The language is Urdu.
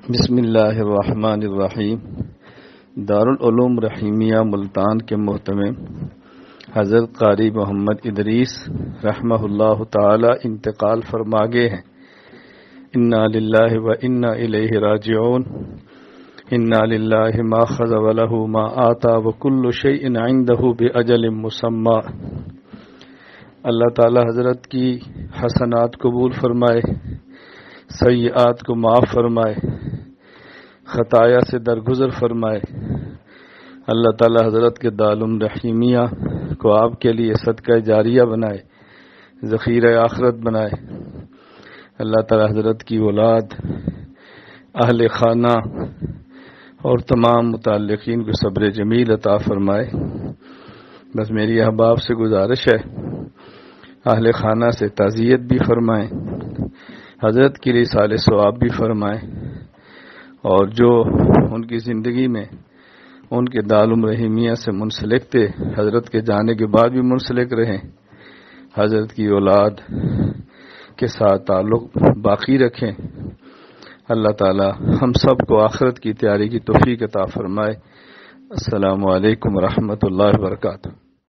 بسم اللہ الرحمن الرحیم۔ دارالعلوم رحیمیہ ملتان کے محتمم حضرت قاری محمد ادریس رحمہ اللہ تعالی انتقال فرما گئے ہیں۔ انا للہ و انا الیہ راجعون۔ انا للہ ما خذ وله ما آتا وکل شیء عنده باجل مسمى۔ اللہ تعالی حضرت کی حسنات قبول فرمائے، سیئات کو معاف فرمائے، خطایا سے درگزر فرمائے۔ اللہ تعالی حضرت کے دارالعلوم رحیمیہ کو آپ کے لیے صدقہ جاریہ بنائے، ذخیرہ آخرت بنائے۔ اللہ تعالی حضرت کی اولاد، اہل خانہ اور تمام متعلقین کو صبر جمیل عطا فرمائے۔ بس میری احباب سے گزارش ہے، اہل خانہ سے تعزیت بھی فرمائیں، حضرت کے لیے صالح ثواب بھی فرمائیں، اور جو ان کی زندگی میں ان کے دارالعلوم رحیمیہ سے منسلک تھے، حضرت کے جانے کے بعد بھی منسلک رہیں، حضرت کی اولاد کے ساتھ تعلق باقی رکھیں۔ اللہ تعالی ہم سب کو آخرت کی تیاری کی توفیق عطا فرمائے۔ السلام علیکم ورحمۃ اللہ وبرکاتہ۔